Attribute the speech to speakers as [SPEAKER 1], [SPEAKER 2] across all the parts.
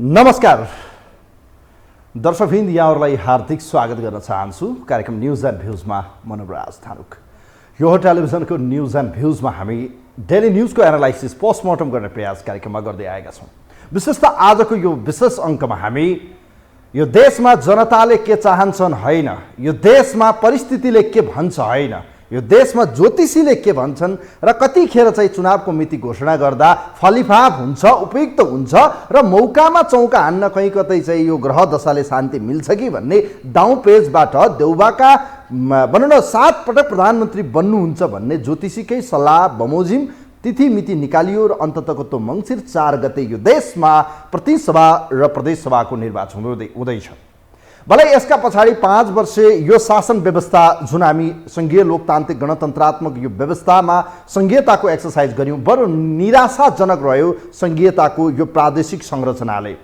[SPEAKER 1] नमस्कार दर्शकवृन्द, यहाँहरूलाई हार्दिक स्वागत गर्न चाहन्छु कार्यक्रम न्युज एन्ड भ्युजमा। मनोबराज थानुक। यो हो टेलिभिजनको न्युज एन्ड भ्युजमा हामी डेली न्युजको एनालाइसिस पोस्टमर्टम गर्ने प्रयास कार्यक्रममा गर्दै आएका छौँ। विशेष त आजको यो विशेष अङ्कमा हामी यो देशमा जनताले के चाहन्छन् होइन, यो देशमा परिस्थितिले के भन्छ होइन, यो देशमा ज्योतिषीले के भन्छन् र कतिखेर चाहिँ चुनावको मिति घोषणा गर्दा फलिफाप हुन्छ, उपयुक्त हुन्छ र मौकामा चौका हान्न कहीँ कतै चाहिँ यो ग्रह दशाले शान्ति मिल्छ कि भन्ने दाउँ पेजबाट देउबाका भनौँ न 7 पटक प्रधानमन्त्री बन्नुहुन्छ भन्ने ज्योतिषीकै सल्लाह बमोजिम तिथि मिति निकालियो र अन्ततको त्यो मङ्सिर 4 गते यो देशमा प्रतिसभा र प्रदेशसभाको निर्वाचन हुँदैछ। भलै यसका पछाडि 5 वर्षे यो शासन व्यवस्था जुन हामी सङ्घीय लोकतान्त्रिक गणतन्त्रात्मक यो व्यवस्थामा सङ्घीयताको एक्सर्साइज गऱ्यौँ, बरु निराशाजनक रह्यो सङ्घीयताको यो प्रादेशिक संरचनाले।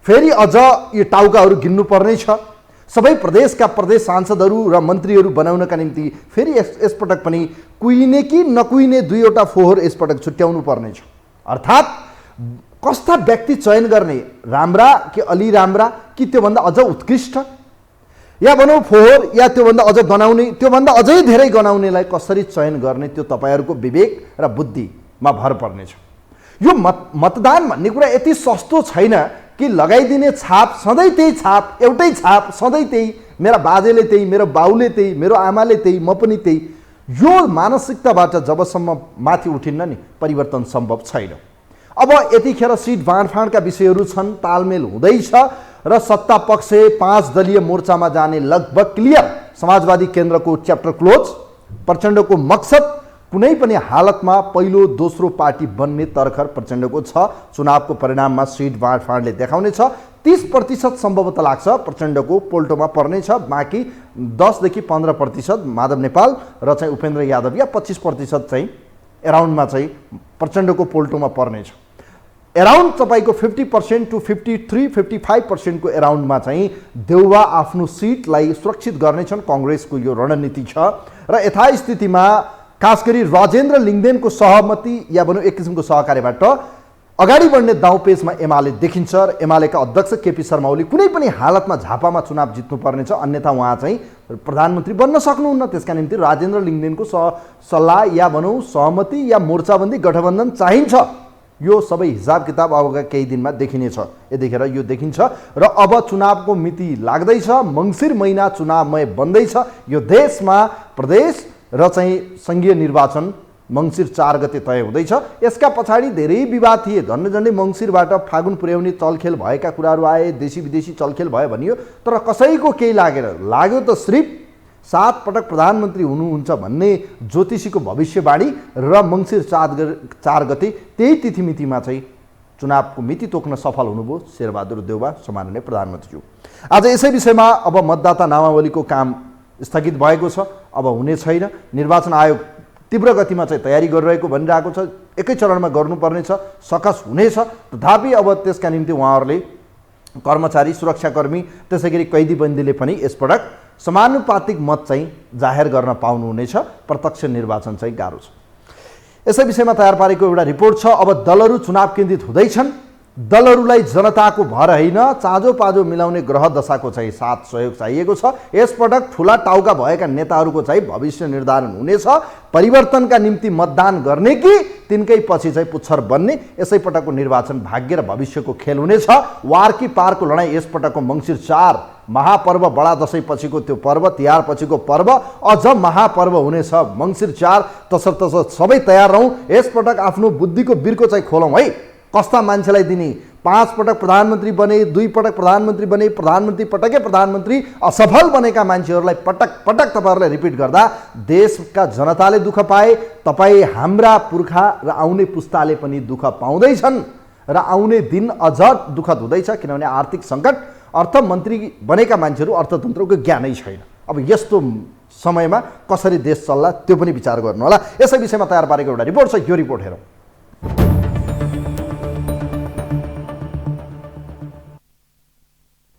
[SPEAKER 1] फेरि अझ यो टाउकाहरू गिन्नुपर्ने छ। सबै प्रदेशका प्रदेश सांसदहरू र मन्त्रीहरू बनाउनका निम्ति फेरि यसपटक पनि कुहिने कि नकुहिने 2वटा फोहोर यसपटक छुट्याउनु पर्ने छ। अर्थात् कस्ता व्यक्ति चयन गर्ने, राम्रा कि अलि राम्रा कि त्योभन्दा अझ उत्कृष्ट, या भनौँ फोहोर या त्योभन्दा अझ गनाउने, त्योभन्दा अझै धेरै गनाउनेलाई कसरी चयन गर्ने, त्यो तपाईँहरूको विवेक र बुद्धिमा भर पर्नेछ। यो मतदान भन्ने कुरा यति सस्तो छैन कि लगाइदिने छाप सधैँ त्यही छाप, एउटै छाप सधैँ त्यही, मेरा बाजेले त्यही, मेरो बाउले त्यही, मेरो आमाले त्यही, म पनि त्यही। यो मानसिकताबाट जबसम्म माथि उठिन्न नि परिवर्तन सम्भव छैन। अब यतिखेर सिट बाँडफाँडका विषयहरू छन्, तालमेल हुँदैछ र सत्ता पक्ष 5 दलीय मोर्चामा जाने लगभग क्लियर। समाजवादी केन्द्रको च्याप्टर क्लोज। प्रचण्डको मकसद कुनै पनि हालतमा पहिलो दोस्रो पार्टी बन्ने तर्खर प्रचण्डको छ। चुनावको परिणाममा सिट बाँडफाँडले देखाउनेछ। 30% सम्भवतः लाग्छ प्रचण्डको पोल्टोमा पर्नेछ, बाँकी 10 देखि 15% माधव नेपाल र चाहिँ उपेन्द्र यादव या 25% चाहिँ एराउन्डमा चाहिँ प्रचण्डको पोल्टोमा पर्नेछ। एराउन्ड तपाईँको 50% टु 53-55% को एराउन्डमा चाहिँ देउबा आफ्नो सिटलाई सुरक्षित गर्नेछन्। काङ्ग्रेसको यो रणनीति छ र यथास्थितिमा खास गरी राजेन्द्र लिङ्गदेनको सहमति या भनौँ एक किसिमको सहकार्यबाट अगाडि बढ्ने दाउपेचमा एमाले देखिन्छ र एमालेका अध्यक्ष केपी शर्मा ओली कुनै पनि हालतमा झापामा चुनाव जित्नुपर्नेछ, अन्यथा उहाँ चाहिँ प्रधानमन्त्री बन्न सक्नुहुन्न। त्यसका निम्ति राजेन्द्र लिङ्गदेनको सल्लाह या भनौँ सहमति या मोर्चाबन्दी गठबन्धन चाहिन्छ। यो सबै हिसाब किताब अबका केही दिनमा देखिनेछ। यतिखेर यो देखिन्छ र अब चुनावको मिति लाग्दैछ। मङ्सिर महिना चुनावमय बन्दैछ। यो देशमा प्रदेश र चाहिँ सङ्घीय निर्वाचन मङ्सिर 4 गते तय हुँदैछ। यसका पछाडि धेरै विवाद थिए। झन्डै मङ्सिरबाट फागुन पुर्याउने चलखेल भएका कुराहरू आए, देशी विदेशी चलखेल भयो भनियो, तर कसैको केही लाग्यो त सिर्फ 7 पटक प्रधानमन्त्री हुनुहुन्छ भन्ने ज्योतिषीको भविष्यवाणी र मङ्सिर 4 गते त्यही तिथिमितिमा चाहिँ चुनावको मिति तोक्न सफल हुनुभयो शेरबहादुर देउबा सम्माननीय प्रधानमन्त्रीज्यू। आज यसै विषयमा अब मतदाता नामावलीको काम स्थगित भएको छ, अब हुने छैन। निर्वाचन आयोग तीव्र गतिमा चाहिँ तयारी गरिरहेको भनिरहेको छ। एकै चरणमा गर्नुपर्ने छ, सकस हुनेछ। तथापि अब त्यसका निम्ति उहाँहरूले कर्मचारी, सुरक्षाकर्मी, त्यसै गरी कैदीबन्दीले पनि यसपटक समानुपातिक मत चाहिँ जाहेर गर्न पाउनुहुनेछ। प्रत्यक्ष निर्वाचन चाहिँ गाह्रो छ। यसै विषयमा तयार पारेको एउटा रिपोर्ट छ। अब दलहरू चुनाव केन्द्रित हुँदैछन्। दलहरूलाई जनताको भर होइन, चाँजो पाँजो मिलाउने ग्रह दशाको चाहिँ साथ सहयोग चाहिएको छ। यसपटक ठुला टाउका भएका नेताहरूको चाहिँ भविष्य निर्धारण हुनेछ। परिवर्तनका निम्ति मतदान गर्ने कि तिनकै पछि चाहिँ पुच्छर बन्ने, यसै पटकको निर्वाचन भाग्य र भविष्यको खेल हुनेछ। वार कि पारको लडाइँ यसपटकको मङ्सिर 4 महापर्व, बडा दशैँ पछिको त्यो पर्व, तिहार पछिको पर्व, अझ महापर्व हुनेछ मङ्सिर 4। तसर्थ सबै तयार रहौँ। यसपटक आफ्नो बुद्धिको बिर्को चाहिँ खोलौँ है। कस्ता मान्छेलाई दिने? 5 पटक प्रधानमन्त्री बने, 2 पटक प्रधानमन्त्री बने, प्रधानमन्त्री पटकै प्रधानमन्त्री असफल बनेका मान्छेहरूलाई पटक पटक तपाईँहरूलाई रिपिट गर्दा देशका जनताले दुःख पाए, तपाईँ हाम्रा पुर्खा र आउने पुस्ताले पनि दुःख पाउँदैछन् र आउने दिन अझ दुःखद हुँदैछ। किनभने आर्थिक सङ्कट, अर्थमन्त्री बनेका मान्छेहरू अर्थतन्त्रको ज्ञानै छैन। अब यस्तो समयमा कसरी देश चल्ला त्यो पनि विचार गर्नु होला। यसै विषयमा तयार पारेको एउटा रिपोर्ट छ, यो रिपोर्ट हेरौँ।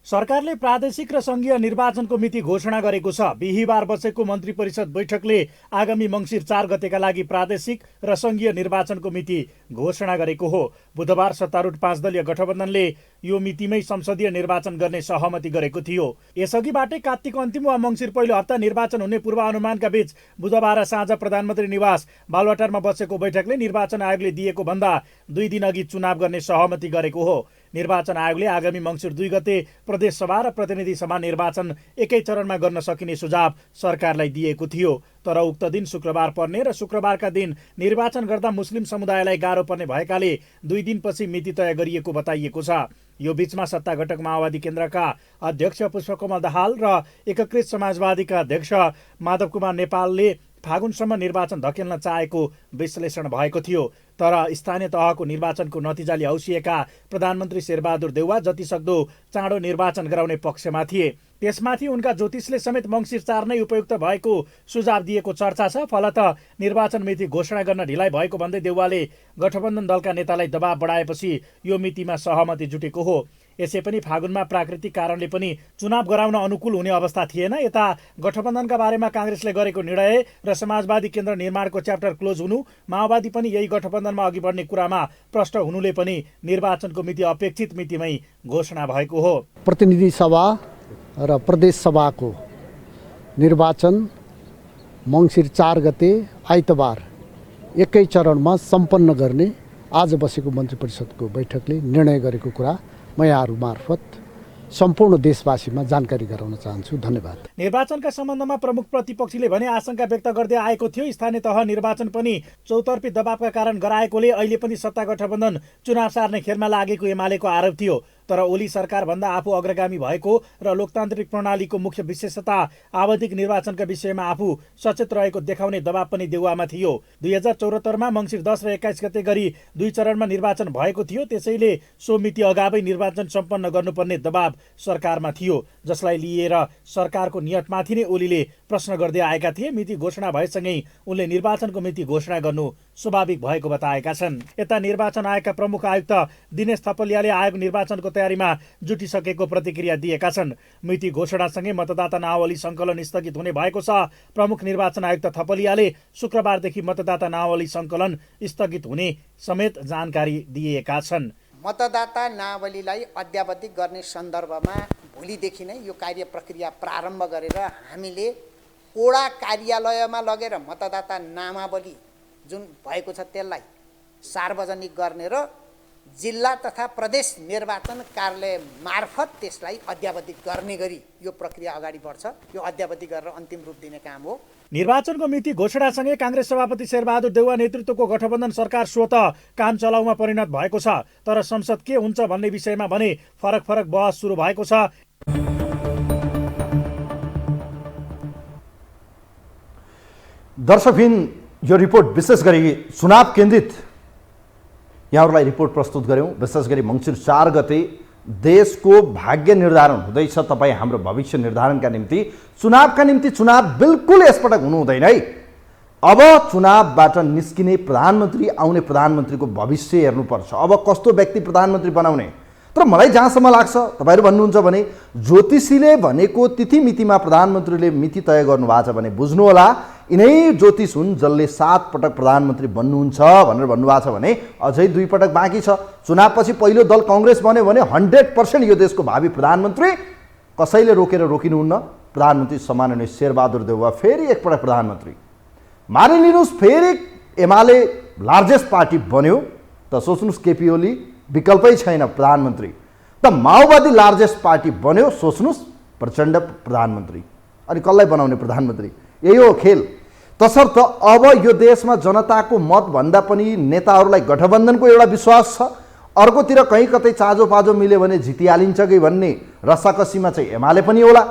[SPEAKER 2] सरकारले प्रादेशिक र सङ्घीय निर्वाचनको मिति घोषणा गरेको छ। बिहिबार बसेको मन्त्री परिषद बैठकले आगामी मङ्सिर 4 गतेका लागि प्रादेशिक र सङ्घीय निर्वाचनको मिति घोषणा गरेको हो। बुधबार सत्तारूढ 5 दलीय गठबन्धनले यो मितिमै संसदीय निर्वाचन गर्ने सहमति गरेको थियो। यसअघिबाटै कार्तिक अन्तिम वा मङ्सिर पहिलो हप्ता निर्वाचन हुने पूर्वानुमानका बीच बुधबार साँझ प्रधानमन्त्री निवास बालुवाटारमा बसेको बैठकले निर्वाचन आयोगले दिएको भन्दा 2 दिन अघि चुनाव गर्ने सहमति गरेको हो। निर्वाचन आयोगले आगामी मङ्सिर 2 गते प्रदेश सभा र प्रतिनिधि सभा निर्वाचन एकै चरणमा गर्न सकिने सुझाव सरकारलाई दिएको थियो। तर उक्त दिन शुक्रबार पर्ने र शुक्रबारका दिन निर्वाचन गर्दा मुस्लिम समुदायलाई गाह्रो पर्ने भएकाले 2 दिनपछि मिति तय गरिएको बताइएको छ। यो बीचमा सत्ता घटक माओवादी केन्द्रका अध्यक्ष पुष्पकमल दाहाल र एकीकृत समाजवादीका अध्यक्ष माधव कुमार नेपालले फागुनसम्म निर्वाचन धकेल्न चाहेको विश्लेषण भएको थियो। तर स्थानीय तहको निर्वाचनको नतिजाले औसिएका प्रधानमन्त्री शेरबहादुर देउवा जतिसक्दो चाँडो निर्वाचन गराउने पक्षमा थिए। त्यसमाथि उनका ज्योतिषले समेत मङ्सिर 4 नै उपयुक्त भएको सुझाव दिएको चर्चा छ। फलत निर्वाचन मिति घोषणा गर्न ढिलाइ भएको भन्दै देउवाले गठबन्धन दलका नेतालाई दबाव बढाएपछि यो मितिमा सहमति जुटेको हो। यसै पनि फागुनमा प्राकृतिक कारणले पनि चुनाव गराउन अनुकूल हुने अवस्था थिएन। यता गठबन्धनका बारेमा काङ्ग्रेसले गरेको निर्णय र समाजवादी केन्द्र निर्माणको च्याप्टर क्लोज हुनु, माओवादी पनि यही गठबन्धनमा अघि बढ्ने कुरामा प्रष्ट हुनुले पनि निर्वाचनको मिति अपेक्षित मितिमै घोषणा भएको हो।
[SPEAKER 3] प्रतिनिधि सभा र प्रदेश सभाको निर्वाचन मङ्सिर 4 गते आइतबार एकै चरणमा सम्पन्न गर्ने आज बसेको मन्त्री परिषदको बैठकले निर्णय गरेको कुरा म यहाँहरू मार्फत सम्पूर्ण देशवासीमा जानकारी गराउन चाहन्छु। धन्यवाद।
[SPEAKER 2] निर्वाचनका सम्बन्धमा प्रमुख प्रतिपक्षीले भने आशंका व्यक्त गर्दै आएको थियो। स्थानीय तह निर्वाचन पनि चौतर्फी दबावका कारण गराएकोले अहिले पनि सत्ता गठबन्धन चुनाव सार्ने खेलमा लागेको एमालेको आरोप थियो। तर ओली सरकारभन्दा आफू अग्रगामी भएको र लोकतान्त्रिक प्रणालीको मुख्य विशेषता आवधिक निर्वाचनका विषयमा आफू सचेत रहेको देखाउने दबाव पनि देउवामा थियो। 2074मा मङ्सिर 10 र 21 गते गरी 2 चरणमा निर्वाचन भएको थियो। त्यसैले सो मिति अगावै निर्वाचन सम्पन्न गर्नुपर्ने दबाव सरकारमा थियो, जसलाई लिएर सरकारको नियतमाथि नै ओलीले प्रश्न गर्दै आएका थिए। मिति घोषणा भएसँगै उनले निर्वाचनको मिति घोषणा गर्नु स्वाभाविक भएको बताएका छन्। यता निर्वाचन आयोगका प्रमुख आयुक्त दिनेश थपलियाले आयोग निर्वाचनको तयारीमा जुटिसकेको प्रतिक्रिया दिएका छन्। मिति घोषणासँगै मतदाता नावली सङ्कलन स्थगित हुने भएको छ। प्रमुख निर्वाचन आयुक्त थपलियाले शुक्रबारदेखि मतदाता नावली सङ्कलन स्थगित हुने समेत जानकारी दिएका छन्।
[SPEAKER 4] मतदाता नावलीलाई अद्यावधिक गर्ने सन्दर्भमा भोलिदेखि नै यो कार्य प्रक्रिया प्रारम्भ गरेर हामीले ओडा कार्यालयमा लगेर मतदाता नामावली जुन भएको छ त्यसलाई सार्वजनिक गर्ने र जिल्ला तथा प्रदेश निर्वाचन कार्यालय मार्फत त्यसलाई अद्यावधिक गर्ने गरी यो प्रक्रिया अगाडि बढ्छ। यो अद्यावधिक गरेर अन्तिम रूप दिने काम हो।
[SPEAKER 2] निर्वाचनको मिति घोषणासँगै काङ्ग्रेस सभापति शेरबहादुर देउवा नेतृत्वको गठबन्धन सरकार स्वत काम चलाउमा परिणत भएको छ। तर संसद के हुन्छ भन्ने विषयमा भने फरक बहस सुरु भएको छ।
[SPEAKER 1] दर्शकबिन, यो रिपोर्ट विशेष गरी चुनाव केन्द्रित यहाँहरूलाई रिपोर्ट प्रस्तुत गऱ्यौँ। विशेष गरी मङ्सिर 4 गते देशको भाग्य निर्धारण हुँदैछ। तपाईँ हाम्रो भविष्य निर्धारणका निम्ति चुनावका निम्ति चुनाव बिल्कुल यसपटक हुनु हुँदैन है। अब चुनावबाट निस्किने प्रधानमन्त्री, आउने प्रधानमन्त्रीको भविष्य हेर्नुपर्छ। अब कस्तो व्यक्ति प्रधानमन्त्री बनाउने। तर मलाई जहाँसम्म लाग्छ, तपाईँहरू भन्नुहुन्छ भने ज्योतिषीले भनेको तिथि मितिमा प्रधानमन्त्रीले मिति तय गर्नुभएको छ भने बुझ्नुहोला यिनै ज्योतिष हुन् जसले 7 पटक प्रधानमन्त्री बन्नुहुन्छ भनेर भन्नुभएको छ भने अझै 2 पटक बाँकी छ। चुनावपछि पहिलो दल काङ्ग्रेस बन्यो भने 100% यो देशको भावी प्रधानमन्त्री कसैले रोकेर रोकिनुहुन्न। प्रधानमन्त्री सम्माननीय शेरबहादुर देउवा फेरि एकपटक प्रधानमन्त्री। मानिलिनुहोस् फेरि एमाले लार्जेस्ट पार्टी बन्यो त सोच्नुहोस् केपी ओली विकल्पै छैन प्रधानमन्त्री। त माओवादी लार्जेस्ट पार्टी बन्यो, सोच्नुहोस् प्रचण्ड प्रधानमन्त्री। अनि कसलाई बनाउने प्रधानमन्त्री? यही हो खेल। तसर्थ अब यो देशमा जनताको मत भन्दा पनि नेताहरूलाई गठबन्धनको एउटा विश्वास छ। अर्कोतिर कहीँ कतै चाँजो पाजो मिल्यो भने जितिहालिन्छ कि भन्ने रसाकसीमा चाहिँ एमाले पनि होला।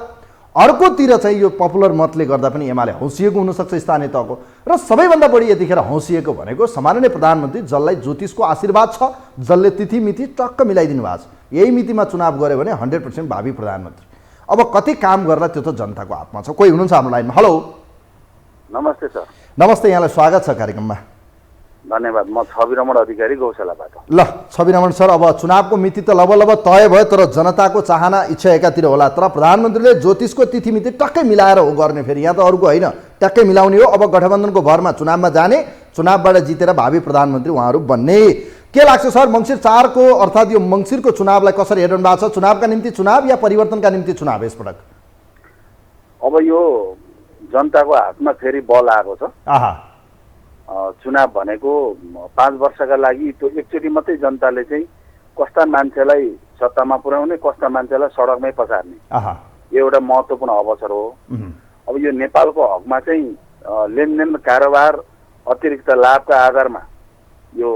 [SPEAKER 1] अर्कोतिर चाहिँ यो पपुलर मतले गर्दा पनि एमाले हौसिएको हुनसक्छ स्थानीय तहको। र सबैभन्दा बढी यतिखेर हौसिएको भनेको सम्माननीय प्रधानमन्त्री जसलाई ज्योतिषको आशीर्वाद छ, जसले तिथि मिति टक्क मिलाइदिनु भएको छ। यही मितिमा चुनाव गऱ्यो भने 100% भावी प्रधानमन्त्री। अब कति काम गर्ला त्यो त जनताको हातमा छ। कोही हुनुहुन्छ हाम्रो लाइनमा? हेलो,
[SPEAKER 5] नमस्ते सर।
[SPEAKER 1] नमस्ते, यहाँलाई स्वागत छ कार्यक्रममा।
[SPEAKER 5] धन्यवाद। म छवि रमण अधिकारी गौशालाबाट।
[SPEAKER 1] ल छवि रमण सर, अब चुनावको मिति त लब तय भयो, तर जनताको चाहना इच्छा एकातिर होला, तर प्रधानमन्त्रीले ज्योतिषको तिथिमिति टक्कै मिलाएर हो गर्ने, फेरि यहाँ त अरूको होइन, ट्याक्कै मिलाउने हो। अब गठबन्धनको भरमा चुनावमा जाने, चुनावबाट जितेर भावी प्रधानमन्त्री उहाँहरू बन्ने। के लाग्छ सर, मङ्सिर 4 को अर्थात् यो मङ्सिरको चुनावलाई कसरी हेर्नु भएको छ? चुनावका निम्ति चुनाव या परिवर्तनका निम्ति चुनाव यसपटक?
[SPEAKER 5] अब यो जनताको हातमा फेरि बल आएको छ। चुनाव भनेको 5 वर्षका लागि त्यो एकचोटि मात्रै जनताले चाहिँ कस्ता मान्छेलाई सत्तामा पुर्याउने, कस्ता मान्छेलाई सडकमै पसार्ने, यो एउटा महत्त्वपूर्ण अवसर हो। अब यो नेपालको हकमा चाहिँ लेनदेन कारोबार अतिरिक्त लाभका आधारमा यो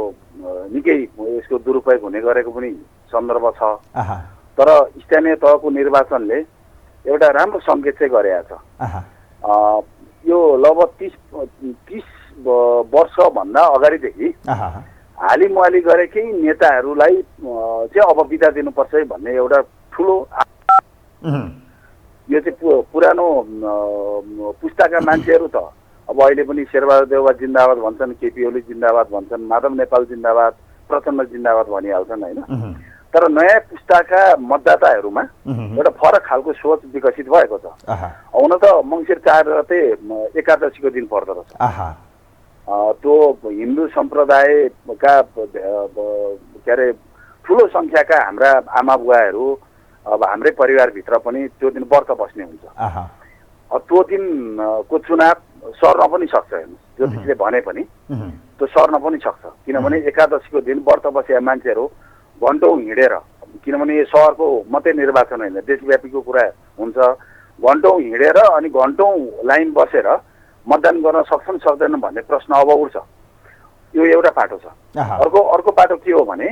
[SPEAKER 5] निकै यसको दुरुपयोग हुने गरेको पनि सन्दर्भ छ। तर स्थानीय तहको निर्वाचनले एउटा राम्रो सङ्केत चाहिँ गरेको छ। यो लगभग 30 वर्षभन्दा अगाडिदेखि हालिमुहाली गरेकै नेताहरूलाई चाहिँ अब बिदा दिनुपर्छ है भन्ने एउटा ठुलो यो चाहिँ पुरानो पुस्ताका मान्छेहरू त अब अहिले पनि शेरबहादुर देउवा जिन्दाबाद भन्छन्, केपी ओली जिन्दाबाद भन्छन्, माधव नेपाल जिन्दाबाद, प्रचण्ड जिन्दाबाद भनिहाल्छन् होइन। तर नयाँ पुस्ताका मतदाताहरूमा एउटा फरक खालको सोच विकसित भएको छ। हुन त मङ्सिर 4 गते एकादशीको दिन पर्दो रहेछ। त्यो हिन्दू सम्प्रदायका के अरे ठुलो सङ्ख्याका हाम्रा आमा बुवाहरू अब हाम्रै परिवारभित्र पनि त्यो दिन व्रत बस्ने हुन्छ। त्यो दिनको चुनाव सर्न पनि सक्छ, हेर्नुहोस् ज्योतिषले भने पनि त्यो सर्न पनि सक्छ। किनभने एकादशीको दिन व्रत बसेका मान्छेहरू घन्टौँ हिँडेर, किनभने यो सहरको मात्रै निर्वाचन होइन, देशव्यापीको कुरा हुन्छ, घन्टौँ हिँडेर अनि घन्टौँ लाइन बसेर मतदान गर्न सक्छन् सक्दैनन् भन्ने प्रश्न अब उठ्छ। यो एउटा पाटो छ। अर्को पाटो के हो भने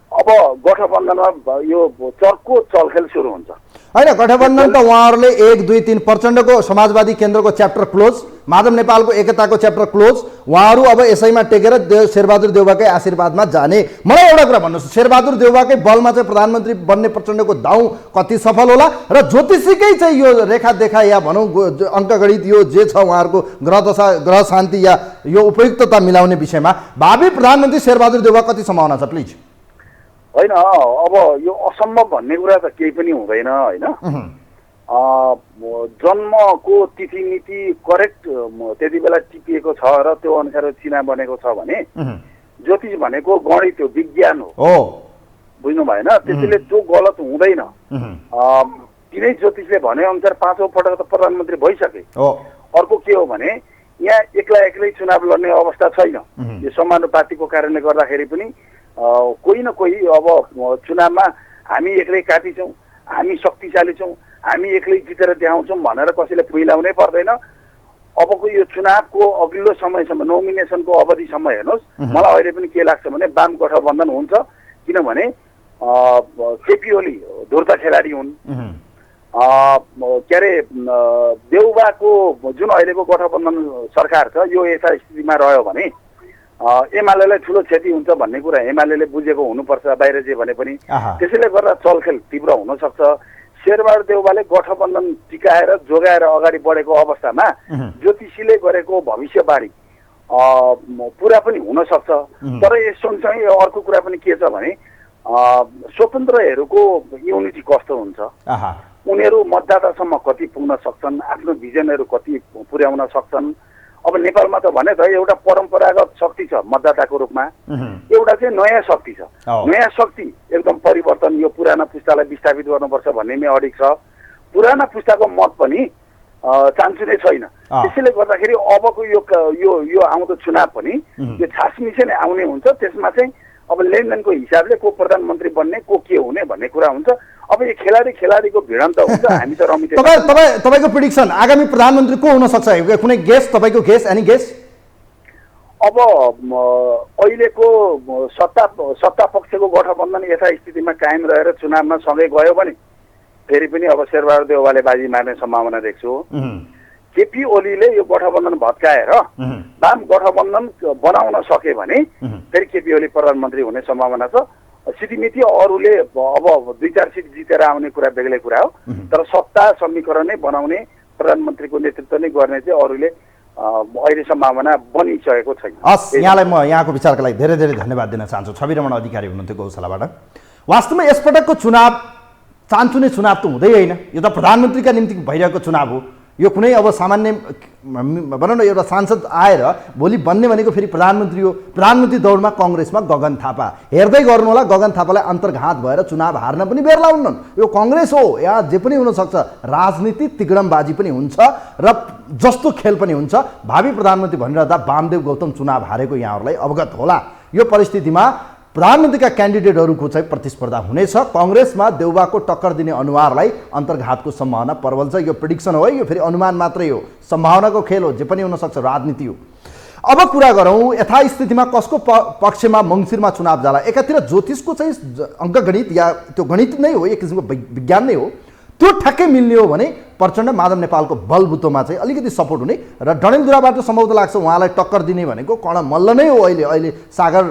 [SPEAKER 5] अब गठबन्धनमा यो चर्को चलखेल सुरु हुन्छ
[SPEAKER 1] होइन। गठबन्धन त उहाँहरूले 1, 2, 3 प्रचण्डको समाजवादी केन्द्रको च्याप्टर क्लोज, माधव नेपालको एकताको च्याप्टर क्लोज, उहाँहरू अब यसैमा टेकेर शेरबहादुर देउवाकै आशीर्वादमा जाने। मलाई एउटा कुरा भन्नुहोस्, शेरबहादुर देउवाकै बलमा चाहिँ प्रधानमन्त्री बन्ने प्रचण्डको दाउ कति सफल होला र ज्योतिषीकै चाहिँ यो रेखादेखा या भनौँ अङ्कगणित यो जे छ उहाँहरूको ग्रहदशा ग्रह शान्ति या यो उपयुक्तता मिलाउने विषयमा भावी प्रधानमन्त्री शेरबहादुर देउवा कति सम्भावना छ प्लिज?
[SPEAKER 5] होइन, अब यो असम्भव भन्ने कुरा त केही पनि हुँदैन होइन। जन्मको तिथि मिति करेक्ट त्यति बेला टिपिएको छ र त्यो अनुसार चिना बनेको छ भने ज्योतिष भनेको गणित हो, विज्ञान हो, बुझ्नु भएन? त्यसैले त्यो गलत हुँदैन। तिनै ज्योतिषले भने अनुसार 5औं पटक त प्रधानमन्त्री भइसके। अर्को के हो भने यहाँ एक्लै चुनाव लड्ने अवस्था छैन। यो समानुपातिको कारणले गर्दाखेरि पनि कोही न कोही अब चुनावमा हामी एक्लै काटी छौँ, हामी शक्तिशाली छौँ, हामी एक्लै जितेर देखाउँछौँ भनेर कसैले फुइलाउनै पर्दैन। अबको यो चुनावको अघिल्लो समयसम्म नोमिनेसनको अवधिसम्म हेर्नुहोस्, मलाई अहिले पनि के लाग्छ भने वाम गठबन्धन हुन्छ। किनभने केपी ओली धुर्त खेलाडी हुन्। के अरे देउवाको जुन अहिलेको गठबन्धन सरकार छ यो यस्ता स्थितिमा रह्यो भने एमालेलाई ठुलो क्षति हुन्छ भन्ने कुरा एमालेले बुझेको हुनुपर्छ, बाहिर जे भने पनि। त्यसैले गर्दा चलखेल तीव्र हुन सक्छ। शेरबहादुर देउवाले गठबन्धन टिकाएर जोगाएर अगाडि बढेको अवस्थामा ज्योतिषीले गरेको भविष्यवाणी पुरा पनि हुन सक्छ। तर यस सँगसँगै अर्को कुरा पनि के छ भने स्वतन्त्रहरूको युनिटी कस्तो हुन्छ, उनीहरू मतदातासम्म कति पुग्न सक्छन्, आफ्नो भिजनहरू कति पुर्याउन सक्छन्। अब नेपालमा त भने त एउटा परम्परागत शक्ति छ मतदाताको रूपमा, एउटा चाहिँ नयाँ शक्ति छ। नयाँ शक्ति एकदम परिवर्तन, यो पुराना पुस्तालाई विस्थापित गर्नुपर्छ भन्ने नै अडिक छ। पुराना पुस्ताको मत पनि चान्सु नै छैन। त्यसैले गर्दाखेरि अबको यो आउँदो चुनाव पनि यो छासमिसे नै आउने हुन्छ। त्यसमा चाहिँ अब लेनदेनको हिसाबले को प्रधानमन्त्री बन्ने, को के हुने भन्ने कुरा हुन्छ। अब यो खेलाडीको भिडन्त हुन्छ। हामी त रमित
[SPEAKER 1] तपाईको प्रिडिक्सन आगामी प्रधानमन्त्री को हुन सक्छ? कुनै गेस, तपाईको गेस, एनी गेस?
[SPEAKER 5] अब अहिलेको सत्ता पक्षको गठबन्धन यथास्थितिमा कायम रहेर चुनावमा सँगै गयो भने फेरि पनि अब शेरबहादुर देउवाले बाजी मार्ने सम्भावना देख्छु। केपी ओलीले यो गठबन्धन भत्काएर वाम गठबन्धन बनाउन सके भने फेरि केपी ओली प्रधानमन्त्री हुने सम्भावना छ। सिटिमिति अरूले अब 2-4 सिट जितेर आउने कुरा बेग्लै कुरा हो। तर सत्ता समीकरण नै बनाउने, प्रधानमन्त्रीको नेतृत्व नै गर्ने चाहिँ अरूले अहिले सम्भावना बनिसकेको छैन।
[SPEAKER 1] हस्, यहाँलाई म यहाँको विचारका लागि धेरै धेरै धन्यवाद दिन चाहन्छु। छविरमण अधिकारी हुनुहुन्थ्यो गौशालाबाट। वास्तवमा यसपटकको चुनाव चान्चुने चुनाव त हुँदै होइन, यो त प्रधानमन्त्रीका निम्ति भइरहेको चुनाव हो। यो कुनै अब सामान्य भनौँ न एउटा सांसद आएर भोलि बन्ने भनेको फेरि प्रधानमन्त्री हो। प्रधानमन्त्री दौडमा कङ्ग्रेसमा गगन थापा, हेर्दै गर्नु होला गगन थापालाई अन्तर्घात भएर चुनाव हार्न पनि बेर लाउन्नन्। यो कङ्ग्रेस हो, यहाँ जे पनि हुनसक्छ, राजनीति तिग्डमबाजी पनि हुन्छ र जस्तो खेल पनि हुन्छ। भावी प्रधानमन्त्री भनिरहँदा वामदेव गौतम चुनाव हारेको यहाँहरूलाई अवगत होला। यो परिस्थितिमा प्रधानमन्त्रीका क्यान्डिडेटहरूको चाहिँ प्रतिस्पर्धा हुनेछ। कङ्ग्रेसमा देउबाको टक्कर दिने अनुहारलाई अन्तर्घातको सम्भावना प्रबल छ। यो प्रिडिक्सन हो है, यो फेरि अनुमान मात्रै हो, सम्भावनाको खेल हो, जे पनि हुनसक्छ, राजनीति हो। अब कुरा गरौँ यथास्थितिमा कसको पक्षमा मङ्सिरमा चुनाव जाला। एकातिर ज्योतिषको चाहिँ अङ्कगणित या त्यो गणित नै हो, एक किसिमको विज्ञान नै हो, त्यो ठ्याक्कै मिल्ने हो भने प्रचण्ड माधव नेपालको बलबुतोमा चाहिँ अलिकति सपोर्ट हुने र डडेलधुराबाट सम्भवतः लाग्छ उहाँलाई टक्कर दिने भनेको कर्ण मल्ल नै हो। अहिले सागर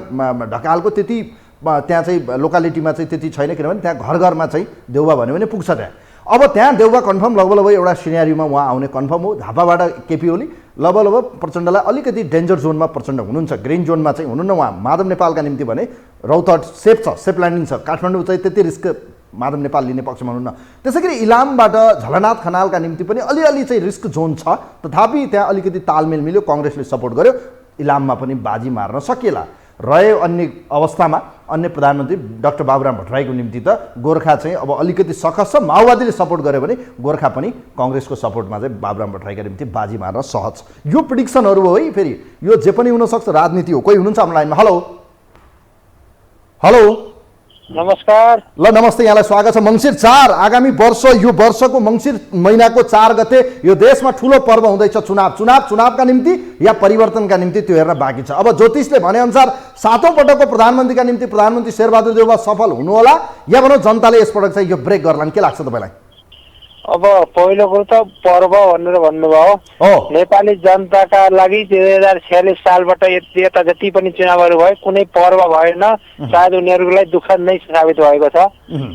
[SPEAKER 1] ढकालको त्यति त्यहाँ चाहिँ लोकालिटीमा चाहिँ त्यति छैन, किनभने त्यहाँ घर घरमा चाहिँ देउबा भन्यो भने पुग्छ त्यहाँ। अब त्यहाँ देउबा कन्फर्म लगभग एउटा सिनेरियोमा उहाँ आउने कन्फर्म हो। झापाबाट केपी ओली लगभग प्रचण्डलाई अलिकति डेन्जर जोनमा प्रचण्ड हुनुहुन्छ, ग्रिन जोनमा चाहिँ हुनुहुन्न उहाँ। माधव नेपालका निम्ति भने रौतहट सेफ छ, सेफ ल्यान्डिङ छ। काठमाडौँ चाहिँ त्यति रिस्क माधव नेपाल लिने पक्षमा हुनुहुन्न। त्यसै गरी इलामबाट झलनाथ खनालका निम्ति पनि अलिअलि चाहिँ रिस्क जोन छ, तथापि त्यहाँ अलिकति तालमेल मिल्यो, कङ्ग्रेसले सपोर्ट गर्यो, इलाममा पनि बाजी मार्न सकिएला। रह्यो अन्य अवस्थामा अन्य प्रधानमन्त्री डाक्टर बाबुराम भट्टराईको निम्ति त गोर्खा चाहिँ अब अलिकति सकस छ। माओवादीले सपोर्ट गर्यो भने गोर्खा पनि कङ्ग्रेसको सपोर्टमा चाहिँ बाबुराम भट्टराईका निम्ति बाजी मार्न सहज। यो प्रिडिक्सनहरू हो है, फेरि यो जे पनि हुनसक्छ, राजनीति हो। कोही हुनुहुन्छ हाम्रो लाइनमा? हेलो हेलो,
[SPEAKER 6] नमस्कार।
[SPEAKER 1] ल नमस्ते, यहाँलाई स्वागत छ। मङ्सिर 4 आगामी वर्ष, यो वर्षको मङ्सिर महिनाको 4 गते यो देशमा ठुलो पर्व हुँदैछ। चुनावका निम्ति या परिवर्तनका निम्ति त्यो हेर्न बाँकी छ। अब ज्योतिषले भनेअनुसार 7औं पटकको प्रधानमन्त्रीका निम्ति प्रधानमन्त्री शेरबहादुर देउवा सफल हुनु होला या भनौँ जनताले यसपटक चाहिँ यो ब्रेक गर्लान्, के लाग्छ तपाईँलाई?
[SPEAKER 6] अब पहिलो कुरो त पर्व भनेर भन्नुभयो, नेपाली जनताका लागि 2046 सालबाट यता जति पनि चुनावहरू भए कुनै पर्व भएन। सायद उनीहरूको लागि दुःखद नै साबित भएको छ।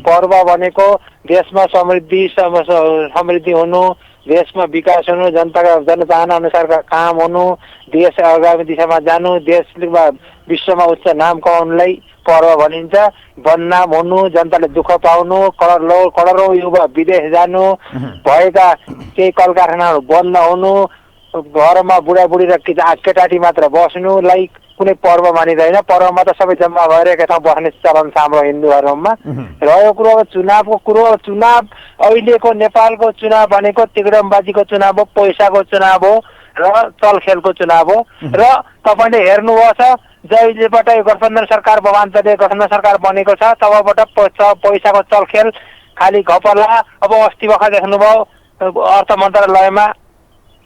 [SPEAKER 6] पर्व भनेको देशमा समृद्धि हुनु, देशमा विकास हुनु, जनताका जनचाहना अनुसारका काम हुनु, देश आगामी दिशामा जानु, देशमा विश्वमा उच्च नाम कमाउनुलाई पर्व भनिन्छ। बदनाम हुनु, जनताले दुःख पाउनु, करोडौँ युवा विदेश जानु, भएका केही कल कारखानाहरू बन्द हुनु, घरमा बुढाबुढी र केटाटी मात्र बस्नुलाई कुनै पर्व मानिँदैन। पर्वमा त सबै जम्मा भएर एकै ठाउँ बस्ने चलन छ हाम्रो हिन्दू धर्ममा। रह्यो कुरो अब चुनावको कुरो, चुनाव अहिलेको नेपालको चुनाव भनेको तिग्डमबाजीको चुनाव हो, पैसाको चुनाव हो र चलखेलको चुनाव हो। र तपाईँले हेर्नुभएको छ जहिलेबाट यो गठबन्धन सरकार भवान्तरले गठबन्धन सरकार बनेको छ तबबाट पैसाको चलखेल खालि घपला। अब अस्ति भर्खर देख्नुभयो अर्थ मन्त्रालयमा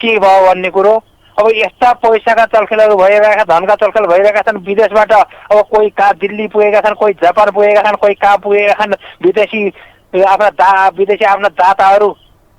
[SPEAKER 6] के भयो भन्ने कुरो। अब यस्ता पैसाका चलखेलहरू भइरहेका, धनका चलखेल भइरहेका छन्। विदेशबाट अब कोही कहाँ दिल्ली पुगेका छन्, कोही जापान पुगेका छन्, कोही कहाँ पुगेका छन्। विदेशी आफ्ना दाताहरू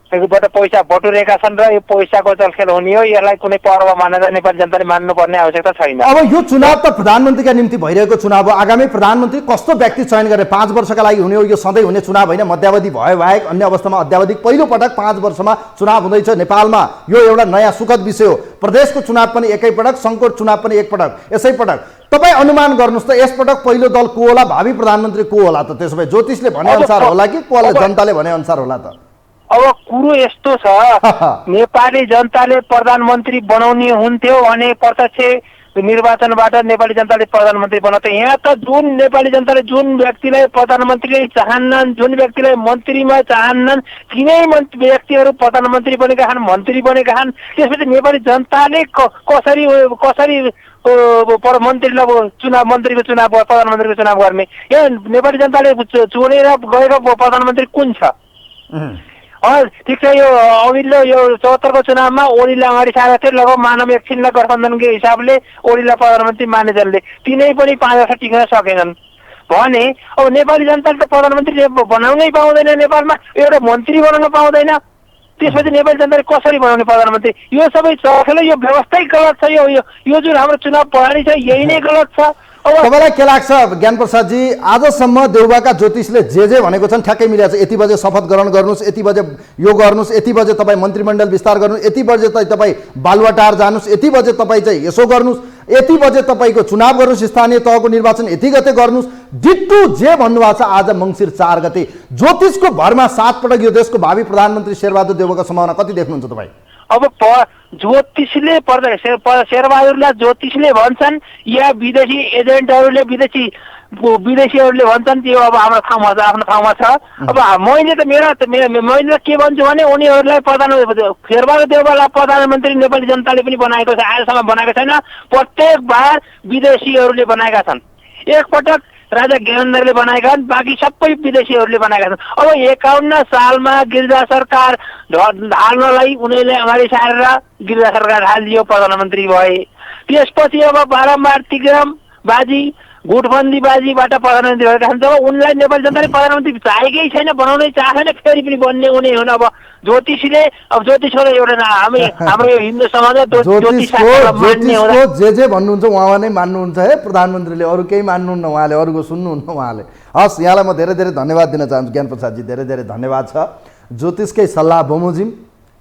[SPEAKER 6] बाट पैसा बटुरेका छन् र यो पैसाको चलखेल हुने हो। यसलाई कुनै पर्व मानेर नेपाली जनताले मान्नुपर्ने आवश्यकता छैन।
[SPEAKER 1] अब यो चुनाव त प्रधानमन्त्रीका निम्ति भइरहेको चुनाव हो। आगामी प्रधानमन्त्री कस्तो व्यक्ति चयन गर्ने? 5 वर्षका लागि हुने हो, यो सधैँ हुने चुनाव होइन। मध्यावधि भयो बाहेक अन्य अवस्थामा अध्यावधि पहिलो पटक 5 वर्षमा चुनाव हुँदैछ नेपालमा। यो एउटा नयाँ सुखद विषय हो। प्रदेशको चुनाव पनि एकैपटक, सङ्घको चुनाव पनि एकपटक, यसैपटक। तपाईँ अनुमान गर्नुहोस् त यसपटक पहिलो दल को होला, भावी प्रधानमन्त्री को होला त? त्यसो भए ज्योतिषले भने अनुसार होला कि जनताले भने अनुसार होला त?
[SPEAKER 6] अब कुरो यस्तो छ, नेपाली जनताले प्रधानमन्त्री बनाउने हुन्थ्यो भने प्रत्यक्ष निर्वाचनबाट नेपाली जनताले प्रधानमन्त्री बनाउँथे। यहाँ त जुन नेपाली जनताले जुन व्यक्तिलाई प्रधानमन्त्रीले चाहन्नन्, जुन व्यक्तिलाई मन्त्रीमा चाहन्नन्, तिनै व्यक्तिहरू प्रधानमन्त्री बनेका छन्, मन्त्री बनेका छन्। त्यसपछि नेपाली जनताले कसरी मन्त्रीलाई मन्त्रीको चुनाव, प्रधानमन्त्रीको चुनाव गर्ने? यहाँ नेपाली जनताले चुनेर गएको प्रधानमन्त्री कुन छ? ठिक छ, यो अघिल्लो यो 74को चुनावमा ओलीलाई अगाडि सारेको थियो। लगभग मानव एकछिनलाई गठबन्धनको हिसाबले ओलीलाई प्रधानमन्त्री माने जनले, तिनै पनि 5 वर्ष टिक्न सकेनन् भने अब नेपाली जनताले त प्रधानमन्त्री बनाउनै पाउँदैन, नेपालमा एउटा मन्त्री बनाउन पाउँदैन। त्यसपछि नेपाली जनताले कसरी बनाउने प्रधानमन्त्री? यो सबै चलखेल, यो व्यवस्थै गलत छ। यो जुन हाम्रो चुनाव प्रणाली छ यही नै गलत छ।
[SPEAKER 1] तपाईँलाई के लाग्छ ज्ञान प्रसादजी, आजसम्म देउबाका ज्योतिषले जे भनेको छन् ठ्याक्कै मिलेको छ? यति बजे शपथ ग्रहण गर्नुहोस्, यति बजे यो गर्नुहोस्, यति बजे तपाईँ मन्त्रीमण्डल विस्तार गर्नुहोस्, यति बजे तपाईँ बालुवाटार जानुहोस्, यति बजे तपाईँ चाहिँ यसो गर्नुहोस्, यति बजे तपाईँको चुनाव गर्नुहोस्, स्थानीय तहको निर्वाचन यति गते गर्नुहोस्, डिट्टु जे भन्नुभएको छ आज मङ्सिर 4 गते ज्योतिषको भरमा 7 पटक यो देशको भावी प्रधानमन्त्री शेरबहादुर देउवाको सम्भावना कति देख्नुहुन्छ तपाईँ?
[SPEAKER 6] अब ज्योतिषले शेरबहादुरलाई ज्योतिषले भन्छन् या विदेशी एजेन्टहरूले विदेशीहरूले भन्छन्, त्यो अब हाम्रो ठाउँमा छ, आफ्नो ठाउँमा छ। अब मैले त के भन्छु भने उनीहरूलाई शेरबहादुर देउवालाई प्रधानमन्त्री नेपाली जनताले पनि बनाएको छ, आजसम्म बनाएको छैन। प्रत्येक बार विदेशीहरूले बनाएका छन्। एकपटक राजा ज्ञानेन्द्रले बनाएका छन्, बाँकी सबै विदेशीहरूले बनाएका छन्। अब 51 सालमा गिरिजा सरकार ढाल्नलाई उनीहरूले अगाडि सारेर गिरिजा सरकार ढालिदियो, प्रधानमन्त्री भए। त्यसपछि अब बारम्बार तिग्रमबाजी गुटबन्दीबाजीबाट प्रधानमन्त्री भएका छन्। जब उनलाई नेपाली जनताले प्रधानमन्त्री चाहेकै छैन, बनाउनै चाहेन, फेरि पनि बन्ने उनी हुन्। अब ज्योतिषीले ज्योतिषको एउटा हाम्रो यो हिन्दू समाजमा
[SPEAKER 1] जे भन्नुहुन्छ उहाँ नै मान्नुहुन्छ है प्रधानमन्त्रीले, अरू केही मान्नुहुन्न उहाँले, अरूको सुन्नुहुन्न उहाँले। हस्, यहाँलाई म धेरै धेरै धन्यवाद दिन चाहन्छु ज्ञान प्रसादजी, धेरै धेरै धन्यवाद छ। ज्योतिषकै सल्लाह बमोजिम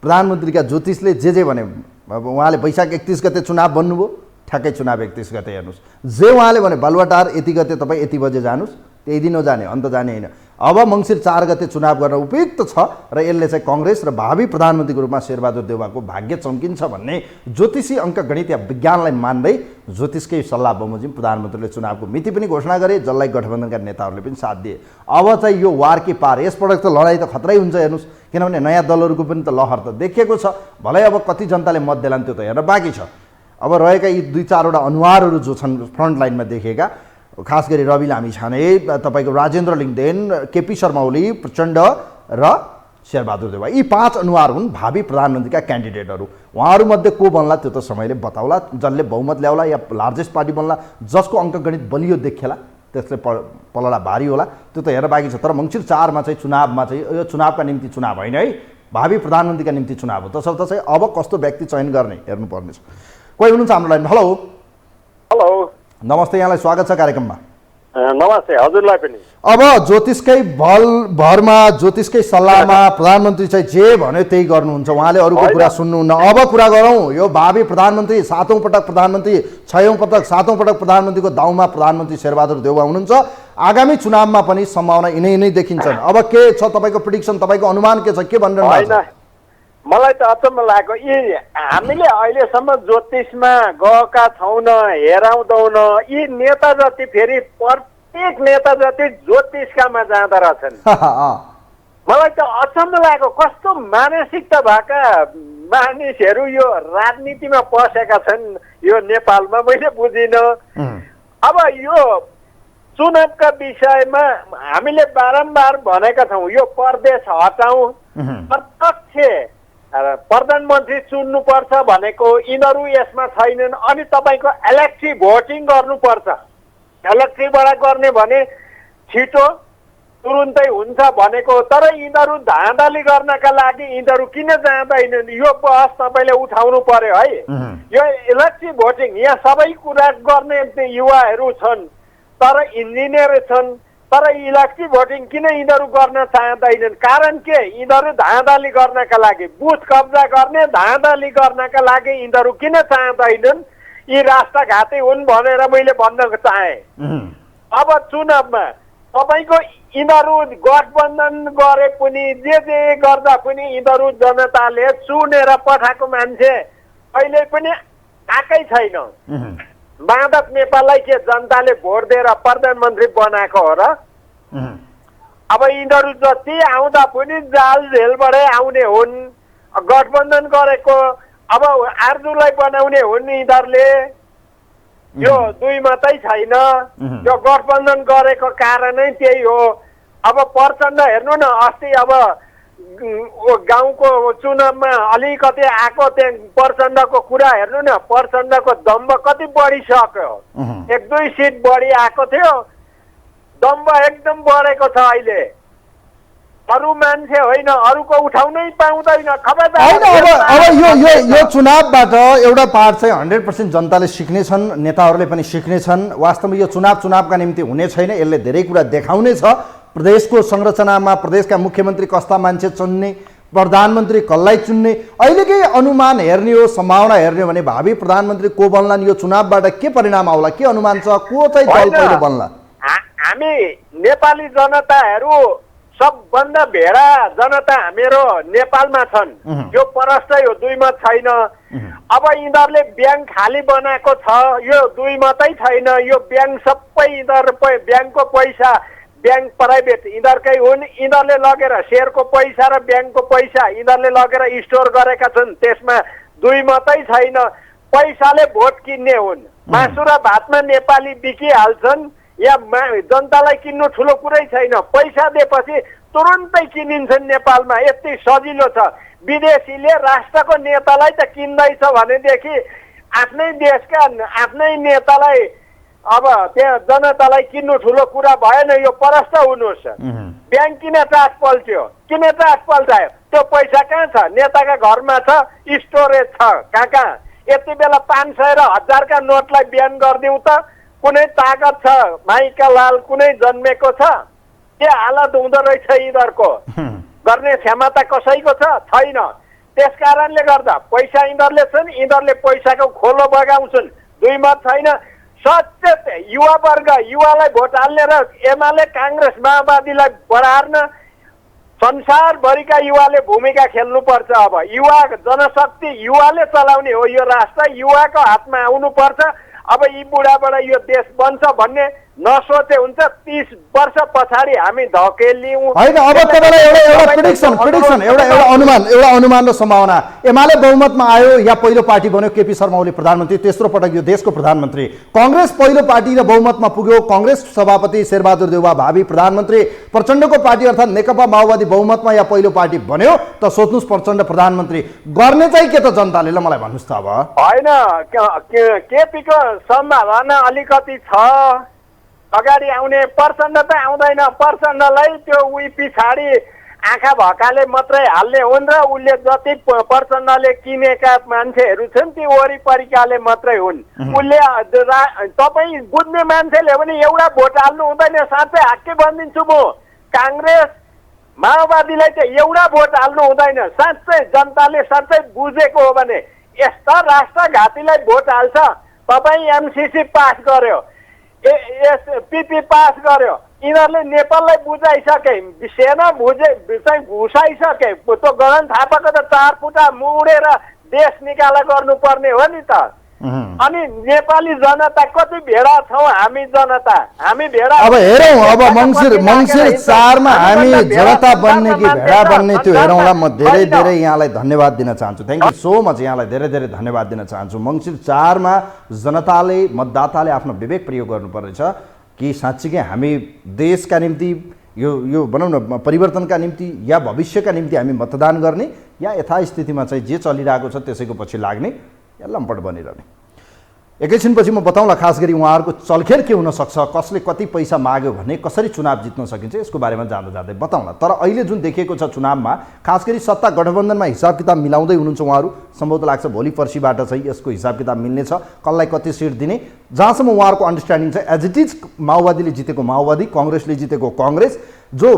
[SPEAKER 1] प्रधानमन्त्रीका ज्योतिषले जे भने अब उहाँले वैशाख 31 गते चुनाव भन्नुभयो, ठ्याक्कै चुनाव 31 गते हेर्नुहोस्। जे उहाँले भने बालुवाटार यति गते तपाईँ यति बजे जानुहोस्, त्यही दिन जाने, अन्त जाने होइन। अब मङ्सिर 4 गते चुनाव गर्न उपयुक्त छ र यसले चाहिँ कङ्ग्रेस र भावी प्रधानमन्त्रीको रूपमा शेरबहादुर देउवाको भाग्य चम्किन्छ भन्ने ज्योतिषी अङ्कगणित या विज्ञानलाई मान्दै ज्योतिषकै सल्लाह बमोजिम प्रधानमन्त्रीले चुनावको मिति पनि घोषणा गरे, जसलाई गठबन्धनका नेताहरूले पनि साथ दिए। अब चाहिँ यो वारकी पार, यसपटक त लडाइँ त खतरै हुन्छ हेर्नुहोस्, किनभने नयाँ दलहरूको पनि त लहर त देखिएको छ। भलै अब कति जनताले मत देलान् त्यो त हेर्न बाँकी छ। अब रहेका यी 2-4वटा अनुहारहरू जो छन् फ्रन्ट लाइनमा देखेका, खास गरी रवि लामिछाने, तपाईँको राजेन्द्र लिङ्गदेन, केपी शर्मा ओली, प्रचण्ड र शेरबहादुर देउवा, यी 5 अनुहार हुन् भावी प्रधानमन्त्रीका क्यान्डिडेटहरू। उहाँहरूमध्ये को बन्ला त्यो त समयले बताउला, जसले बहुमत ल्याउला या लार्जेस्ट पार्टी बन्ला, जसको अङ्कगणित बलियो देखेला, त्यसले पलडा भारी होला, त्यो त हेरेर बाँकी छ। तर मङ्सिर 4 मा चाहिँ चुनावमा चाहिँ यो चुनावका निम्ति चुनाव होइन है, भावी प्रधानमन्त्रीका निम्ति चुनाव हो। तसर्थ चाहिँ अब कस्तो व्यक्ति चयन गर्ने हेर्नुपर्नेछ। कोही हुनुहुन्छ हाम्रो लाइनमा? हेलो
[SPEAKER 7] हेलो,
[SPEAKER 1] नमस्ते, यहाँलाई स्वागत छ कार्यक्रममा।
[SPEAKER 7] नमस्ते, हजुरलाई पनि।
[SPEAKER 1] अब ज्योतिषकै भरमा ज्योतिषकै सल्लाहमा प्रधानमन्त्री चाहिँ जे भन्यो त्यही गर्नुहुन्छ, उहाँले अरूको कुरा सुन्नुहुन्न। अब कुरा गरौँ यो भावी प्रधानमन्त्री, 7औं पटक प्रधानमन्त्री, 6औं पटक 7औं पटक प्रधानमन्त्रीको दाउमा प्रधानमन्त्री शेरबहादुर देउवा हुनुहुन्छ। आगामी चुनावमा पनि सम्भावना यिनै देखिन्छन्। अब के छ तपाईँको प्रिडिक्सन, तपाईँको अनुमान के छ, के भनिरहनु भएको छ?
[SPEAKER 7] मलाई त अचम्म लाग्यो, यी हामीले अहिलेसम्म ज्योतिषमा गएका छौँ न, हेराउँदैनौँ। यी नेता जति फेरि प्रत्येक नेता जति ज्योतिषकामा जाँदो रहेछन्। मलाई त अचम्म लाग्यो, कस्तो मानसिकता भएका मानिसहरू यो राजनीतिमा पसेका छन् यो नेपालमा, मैले बुझिनँ। अब यो चुनावका विषयमा हामीले बारम्बार भनेका छौँ, यो प्रदेश हटाउँ, प्रत्यक्ष प्रधानमन्त्री चुन्नुपर्छ भनेको यिनीहरू यसमा छैनन्। अनि तपाईँको इलेक्ट्रिक भोटिङ गर्नुपर्छ, इलेक्ट्रिकबाट गर्ने भने छिटो तुरुन्तै हुन्छ भनेको। तर यिनीहरू धाँधली गर्नका लागि यिनीहरू किन जाँदैनन्, यो बहस तपाईँले उठाउनु पर्यो है। यो इलेक्ट्रिक भोटिङ, यहाँ सबै कुरा गर्ने युवाहरू छन्, तर इन्जिनियर छन्, तर इलेक्ट्रिक भोटिङ किन यिनीहरू गर्न चाहँदैनन्? कारण के? यिनीहरू धाँधली गर्नका लागि, बुथ कब्जा गर्ने धाँधली गर्नका लागि यिनीहरू किन चाहँदैनन्? यी राष्ट्रघाती हुन् भनेर मैले भन्न चाहे। अब चुनावमा तपाईँको यिनीहरू गठबन्धन गरे पनि जे गर्दा पनि यिनीहरू जनताले चुनेर पठाएको मान्छे अहिले पनि आएकै छैन। माधव नेपाललाई के जनताले भोट दिएर प्रधानमन्त्री बनाएको हो र? अब यिनीहरू जति आउँदा पनि जाल झेलबाटै आउने हुन्, गठबन्धन गरेको अब आर्जुलाई बनाउने हुन् यिनीहरूले। यो दुई मात्रै छैन, यो गठबन्धन गरेको कारणै त्यही हो। अब प्रचण्ड हेर्नु न, अस्ति अब गाउँको चुनावमा अलिकति आएको त्यहाँ प्रचण्डको कुरा हेर्नु न, प्रचण्डको दम्ब कति बढिसक्यो, 1-2 सिट बढी आएको थियो, दम्ब एकदम बढेको छ अहिले। अरू मान्छे होइन, अरूको उठाउनै पाउँदैन।
[SPEAKER 1] होइन, अब यो चुनावबाट एउटा पार्ट चाहिँ 100% जनताले सिक्नेछन्, नेताहरूले पनि सिक्नेछन्। वास्तवमा यो चुनावका निम्ति हुने छैन, यसले धेरै कुरा देखाउने छ। प्रदेशको संरचनामा प्रदेशका मुख्यमन्त्री कस्ता मान्छे चुन्ने, प्रधानमन्त्री कसलाई चुन्ने, अहिलेकै अनुमान हेर्ने हो, सम्भावना हेर्ने हो भने भावी प्रधानमन्त्री को बन्लान्, यो चुनावबाट के परिणाम आउला, के अनुमान छ, को चाहिँ दल पहिलो बन्ला?
[SPEAKER 7] हामी नेपाली जनताहरू सबभन्दा भेडा जनता हामीहरू नेपालमा छन्। यो परस्तै हो, दुई मत छैन। अब यिनीहरूले ब्याङ्क खाली बनाएको छ, यो दुई मतै छैन। यो ब्याङ्क सबै यिनीहरू ब्याङ्कको पैसा, ब्याङ्क प्राइभेट यिनीहरूकै हुन्। यिनीहरूले लगेर सेयरको पैसा र ब्याङ्कको पैसा यिनीहरूले लगेर स्टोर गरेका छन्, त्यसमा दुई मात्रै छैन। पैसाले भोट किन्ने हुन्। मासु र भातमा नेपाली बिकिहाल्छन्, या जनतालाई किन्नु ठुलो कुरै छैन। पैसा दिएपछि तुरुन्तै किनिन्छन् नेपालमा, यति सजिलो छ। विदेशीले राष्ट्रको नेतालाई त किन्दैछ भनेदेखि आफ्नै देशका आफ्नै नेतालाई अब त्यहाँ जनतालाई किन्नु ठुलो कुरा भएन। यो परस्त हुनुहोस्। ब्याङ्क किन टाट पल्ट्यो, किन टाट पल्टायो? त्यो पैसा कहाँ छ? नेताका घरमा छ, स्टोरेज छ कहाँ कहाँ। यति बेला 500 र 1000 का नोटलाई बिहान गरिदिउँ त कुनै ताकत छ? माइका लाल कुनै जन्मेको छ? के हालत हुँदो रहेछ यिनीहरूको? गर्ने क्षमता कसैको छैन। त्यस कारणले गर्दा पैसा यिनीहरूले छन्, यिनीहरूले पैसाको खोलो बगाउँछन्। दुई मत छैन। सचेत युवा वर्ग, युवालाई भोट हाल्ने र एमाले काङ्ग्रेस माओवादीलाई बढार्न संसारभरिका युवाले भूमिका खेल्नुपर्छ। अब युवा जनशक्ति युवाले चलाउने हो यो राष्ट्र, युवाको हातमा आउनुपर्छ। अब यी बुढाबाट यो देश बन्छ भन्ने नसोचे हुन्छ। 30 वर्ष पछाडि हामी धकेलियौँ
[SPEAKER 1] होइन। अब तपाईँलाई एउटा प्रिडिक्सन एउटा अनुमान र सम्भावना, एमाले बहुमतमा आयो या पहिलो पार्टी बन्यो, केपी शर्मा ओली प्रधानमन्त्री, तेस्रो पटक यो देशको प्रधानमन्त्री। काङ्ग्रेस पहिलो पार्टी र बहुमतमा पुग्यो, काङ्ग्रेस सभापति शेरबहादुर देउवा भावी प्रधानमन्त्री। प्रचण्डको पार्टी अर्थात् नेकपा माओवादी बहुमतमा या पहिलो पार्टी बन्यो त सोच्नुहोस् प्रचण्ड प्रधानमन्त्री। गर्ने चाहिँ के त जनताले, ल मलाई भन्नुहोस् त। अब
[SPEAKER 7] होइन, केपीको सम्भावना अलिकति छ अगाडि आउने। प्रचण्ड त आउँदैन। प्रचण्डलाई त्यो उही पछाडि आँखा भकाले मात्रै हाल्ने हुन् र उसले जति प्रचण्डले किनेका मान्छेहरू छन् ती वरिपरिकाले मात्रै हुन्। उसले तपाईँ बुझ्ने मान्छेले भने एउटा भोट हाल्नु हुँदैन। साँच्चै हाक्कै भनिदिन्छु म, काङ्ग्रेस माओवादीलाई चाहिँ एउटा भोट हाल्नु हुँदैन। साँच्चै जनताले साँच्चै बुझेको हो भने यस्ता राष्ट्रघातीलाई भोट हाल्छ। तपाईँ एमसिसी पास गर्यो, पिपी पास गर्यो, यिनीहरूले नेपाललाई बुझाइसके, सेना घुसाइसके। त्यो गगन थापाको त 4 फुटा मुडेर देश निकाला गर्नुपर्ने हो नि त। अनि नेपाली जनता कति भेडा छौँ हामी जनता, हामी भेडा।
[SPEAKER 1] अब हेरौँ, अब मङ्सिर 4 मा हामी जनता बन्ने कि भेडा बन्ने त्यो हेरौँला। म धेरै यहाँलाई धन्यवाद दिन चाहन्छु। थ्याङ्क यू सो मच, यहाँलाई धेरै धन्यवाद दिन चाहन्छु। मङ्सिर 4 मा जनताले, मतदाताले आफ्नो विवेक प्रयोग गर्नुपर्नेछ कि साँच्चीकै हामी देशका निम्ति यो भनौँ न परिवर्तनका निम्ति या भविष्यका निम्ति हामी मतदान गर्ने या यथास्थितिमा चाहिँ जे चलिरहेको छ त्यसैको पछि लाग्ने या लम्पट बनिरहने। एकैछिनपछि म बताउँला खास गरी उहाँहरूको चलखेल के हुनसक्छ, कसले कति पैसा माग्यो भने कसरी चुनाव जित्न सकिन्छ, यसको बारेमा जाँदै बताउँला। तर अहिले जुन देखिएको छ चुनावमा, खास गरी सत्ता गठबन्धनमा हिसाब किताब मिलाउँदै हुनुहुन्छ उहाँहरू। सम्भवतः लाग्छ भोलि पर्सिबाट चाहिँ यसको हिसाब किताब मिल्नेछ, कसलाई कति सिट दिने। जहाँसम्म उहाँहरूको अन्डरस्ट्यान्डिङ छ एज इट इज माओवादीले जितेको माओवादी, काङ्ग्रेसले जितेको काङ्ग्रेस, जो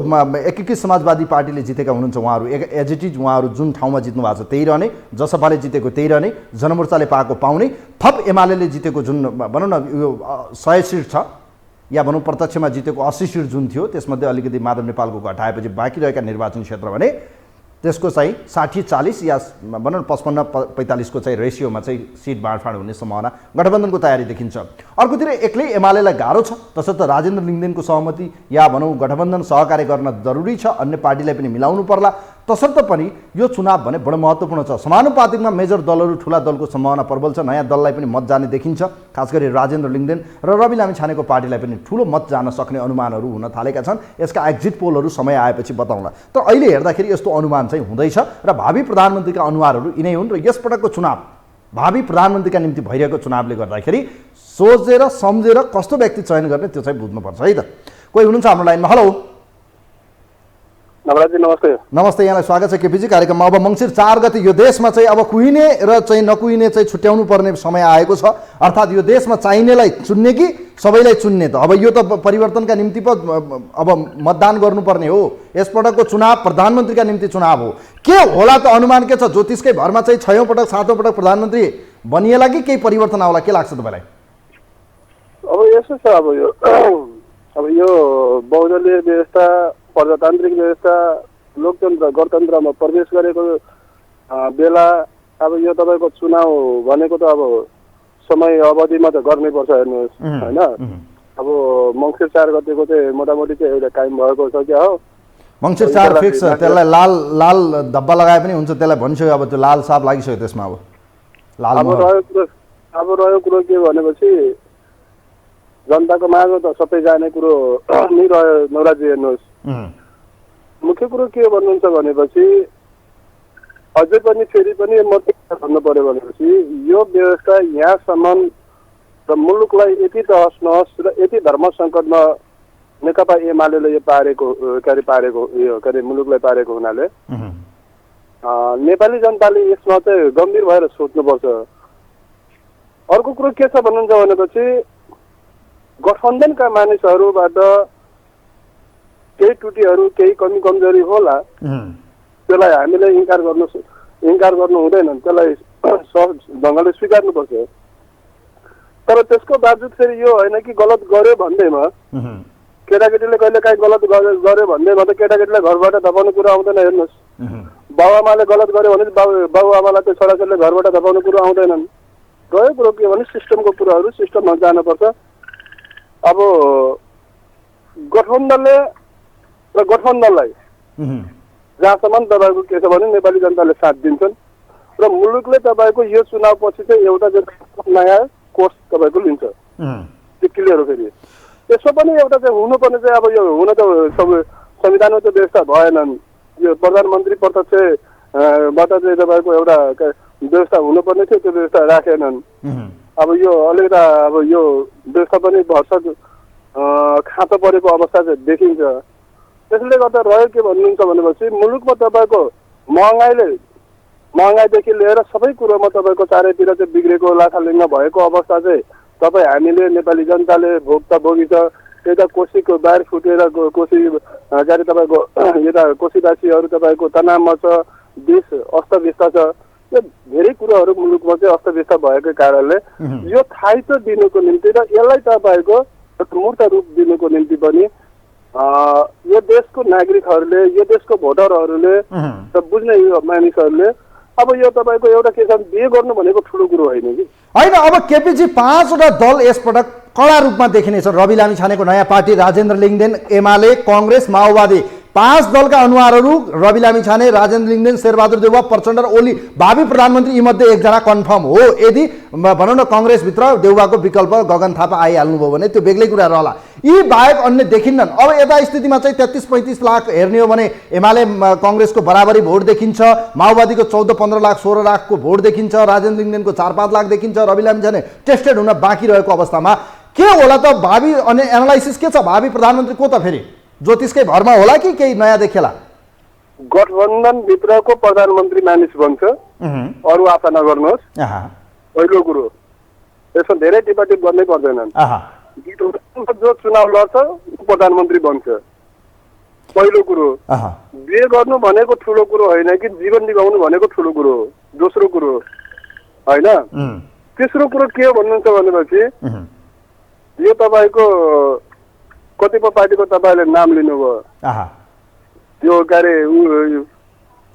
[SPEAKER 1] एकीकृत समाजवादी पार्टीले जितेका हुनुहुन्छ उहाँहरू एज इट इज उहाँहरू जुन ठाउँमा जित्नु भएको छ त्यही रहने, जसपाले जितेको त्यही रहने, जनमोर्चाले पाएको पाउने, थप एमाले जितेको जुन भनौँ न यो 100 सिट छ या भनौँ प्रत्यक्षमा जितेको 80 सिट जुन थियो त्यसमध्ये अलिकति माधव नेपालको घटाएपछि बाँकी रहेका निर्वाचन क्षेत्र भने त्यसको चाहिँ 60-40 या भनौँ 55-45 को चाहिँ रेसियोमा चाहिँ सिट बाँडफाँड हुने सम्भावना गठबन्धनको तयारी देखिन्छ। अर्कोतिर एक्लै एमालेलाई गाह्रो छ, तसर्थ राजेन्द्र लिङ्गदेनको सहमति या भनौँ गठबन्धन सहकार्य गर्न जरुरी छ, अन्य पार्टीलाई पनि मिलाउनु पर्ला। तसर्थ पनि यो चुनाव भने बडो महत्त्वपूर्ण छ। समानुपातिकमा मेजर दलहरू ठुला दलको सम्भावना प्रबल छ, नयाँ दललाई पनि मत जाने देखिन्छ। खास गरी राजेन्द्र लिङ्गदेन र रवि लामिछानेको पार्टीलाई पनि ठुलो मत जान सक्ने अनुमानहरू हुन थालेका छन्। यसका एक्जिट पोलहरू समय आएपछि बताउँला। तर अहिले हेर्दाखेरि यस्तो अनुमान चाहिँ हुँदैछ र भावी प्रधानमन्त्रीका अनुहारहरू यिनै हुन्। र यसपटकको चुनाव भावी प्रधानमन्त्रीका निम्ति भइरहेको चुनावले गर्दाखेरि सोचेर सम्झेर कस्तो व्यक्ति चयन गर्ने त्यो चाहिँ बुझ्नुपर्छ है त। कोही हुनुहुन्छ हाम्रो लाइनमा? हेलो
[SPEAKER 8] नवराजी नमस्ते।
[SPEAKER 1] नमस्ते, यहाँलाई स्वागत छ केपीजी कार्यक्रममा। अब मङ्सिर 4 गते यो देशमा चाहिँ अब कुहिने र चाहिँ नकुहिने चाहिँ छुट्याउनु पर्ने समय आएको छ। अर्थात् यो देशमा चाहिनेलाई चुन्ने कि सबैलाई चुन्ने? त अब यो त परिवर्तनका निम्ति पो अब मतदान गर्नुपर्ने हो। यसपटकको चुनाव प्रधानमन्त्रीका निम्ति चुनाव हो। के होला त अनुमान के छ? ज्योतिषकै भरमा चाहिँ 6औं पटक 7औं पटक प्रधानमन्त्री बनिएला कि केही परिवर्तन आउला? के लाग्छ तपाईँलाई?
[SPEAKER 8] अब यसो छ, अब यो बहुदलीय व्यवस्था, प्रजातान्त्रिक व्यवस्था, लोकतन्त्र गणतन्त्रमा प्रवेश गरेको बेला अब यो तपाईँको चुनाव भनेको त अब समय अवधिमा त गर्नैपर्छ हेर्नुहोस् होइन। अब मङ्सिर 4 गतेको चाहिँ मोटामोटी चाहिँ एउटा कायम भएको छ क्या हो।
[SPEAKER 1] मङ्सिर 4 फिक्स, त्यसलाई लाल लाल धब्बा लगाए पनि हुन्छ, त्यसलाई भनिसक्यो। अब त्यो लाल साप लागिसक्यो त्यसमा। अब लाल
[SPEAKER 8] रह्यो कुरो के भनेपछि जनताको माझमा त सबै जाने कुरो नै रह्यो नवराजी हेर्नुहोस्। मुख्य कुरो के भन्नुहुन्छ भनेपछि अझै पनि फेरि पनि म भन्नु पर्यो भनेपछि यो व्यवस्था यहाँसम्म र मुलुकलाई यति तहस नहस र यति धर्म सङ्कटमा नेकपा एमाले यो पारेको मुलुकलाई पारेको हुनाले नेपाली जनताले यसमा चाहिँ गम्भीर भएर सोच्नुपर्छ। अर्को कुरो के छ भन्नुहुन्छ भनेपछि गठबन्धनका मानिसहरूबाट केही त्रुटिहरू केही कमी कमजोरी होला, त्यसलाई हामीले इन्कार गर्नु हुँदैन, त्यसलाई सहज ढङ्गले स्वीकार्नुपर्छ। तर त्यसको बावजुद फेरि यो होइन कि गलत गर्यो भन्दैमा केटाकेटीले कहिले काहीँ गलत गर्यो भन्दैमा त केटाकेटीलाई घरबाट धपाउने कुरो आउँदैन हेर्नुहोस्। बाबुआमाले गलत गर्यो भने बाबुआमालाई त छोराछोरीले घरबाट धपाउने कुरो आउँदैनन्। रह्यो कुरो के भने सिस्टमको कुराहरू सिस्टममा जानुपर्छ। अब गठबन्धनलाई जहाँसम्म तपाईँको के छ भने नेपाली जनताले साथ दिन्छन् र मुलुकले तपाईँको यो चुनाव पछि चाहिँ एउटा नयाँ कोर्स तपाईँको लिन्छ, त्यो क्लियर हो। फेरि यसो पनि एउटा चाहिँ हुनुपर्ने चाहिँ अब यो हुन त संविधानमा त्यो व्यवस्था भएनन्। यो प्रधानमन्त्री प्रत्यक्षबाट चाहिँ तपाईँको एउटा व्यवस्था हुनुपर्ने थियो, त्यो व्यवस्था राखेनन्। अब यो अलिकता अब यो व्यवस्था पनि भर्सक खाँचो परेको अवस्था चाहिँ देखिन्छ। त्यसले गर्दा रह्यो के भन्नुहुन्छ भनेपछि मुलुकमा तपाईँको महँगाइदेखि लिएर सबै कुरोमा तपाईँको चारैतिर चाहिँ बिग्रेको लाथालिङ्ग भएको अवस्था चाहिँ हामीले नेपाली जनताले भोगी छ। यता कोसीको बाहिर फुटेर कोसी गरी तपाईँको यता कोसीवासीहरू तपाईँको तनावमा छ, देश अस्तव्यस्त छ। यो धेरै कुरोहरू मुलुकमा चाहिँ अस्तव्यस्त भएको कारणले यो थाइतो दिनुको निम्ति र यसलाई तपाईँको मूर्त रूप दिनुको निम्ति पनि यो देशको नागरिकहरूले, यो देशको भोटरहरूले र बुझ्ने यो मानिसहरूले अब यो तपाईँको एउटा के छ बिहे गर्नु भनेको ठुलो कुरो होइन कि
[SPEAKER 1] होइन। अब केपीजी 5वटा दल यसपटक कडा रूपमा देखिनेछ। रवि लामिछानेको नयाँ पार्टी, राजेन्द्र लिङ्गदेन, एमाले, काङ्ग्रेस, माओवादी, 5 दलका अनुहारहरू रवि लामिछाने, राजेन्द्र लिङ्गदेन, शेरबहादुर देउवा, प्रचण्ड र ओली भावी प्रधानमन्त्री यीमध्ये एकजना कन्फर्म हो। यदि भनौँ न काङ्ग्रेसभित्र देउवाको विकल्प गगन थापा आइहाल्नुभयो भने त्यो बेग्लै कुरा रहला। यी बाहेक अन्य देखिन्नन्। अब यता स्थितिमा चाहिँ 33-35 लाख हेर्ने हो भने एमाले काङ्ग्रेसको बराबरी भोट देखिन्छ, माओवादीको 14-15 लाख 16 लाखको भोट देखिन्छ, राजेन्द्र लिङ्गदेनको 4-5 लाख देखिन्छ, रवि लामिछाने टेस्टेड हुन बाँकी रहेको अवस्थामा के होला त? भावी अनि एनालाइसिस के छ? भावी प्रधानमन्त्री को त फेरि ज्योतिषकै भरमा होला कि केही नयाँ देखेला?
[SPEAKER 8] गठबन्धनभित्रको प्रधानमन्त्री मानिस बन्छ, अरू आशा नगर्नुहोस्। पहिलो कुरो यसमा धेरै टिपाटिप गर्नै पर्दैनन्। जो चुनाव लड्छ प्रधानमन्त्री बन्छ। पहिलो कुरो बिहे गर्नु भनेको ठुलो कुरो होइन कि जीवन निभाउनु भनेको ठुलो कुरो हो। दोस्रो कुरो होइन। तेस्रो कुरो के हो भन्नुहुन्छ भनेपछि यो तपाईँको कतिपय पार्टीको तपाईँले नाम लिनुभयो, त्यो के अरे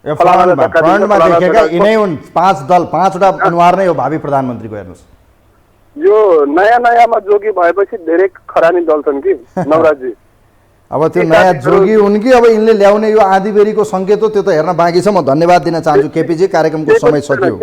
[SPEAKER 1] फ्रन्टमा देखेका यिनै हुन् 5 दल, 5वटा अनुहार नै हो भावी प्रधानमन्त्रीको। हेर्नुहोस्
[SPEAKER 8] यो नयाँमा जोगी भएपछि धेरै खरानी दल छन् कि नवराजी।
[SPEAKER 1] अब त्यो नयाँ जोगी हुन् कि अब यिनले ल्याउने यो आँधीबेहरीको सङ्केत हो, त्यो त हेर्न बाँकी छ। म धन्यवाद दिन चाहन्छु केपीजी, कार्यक्रमको समय सकियो।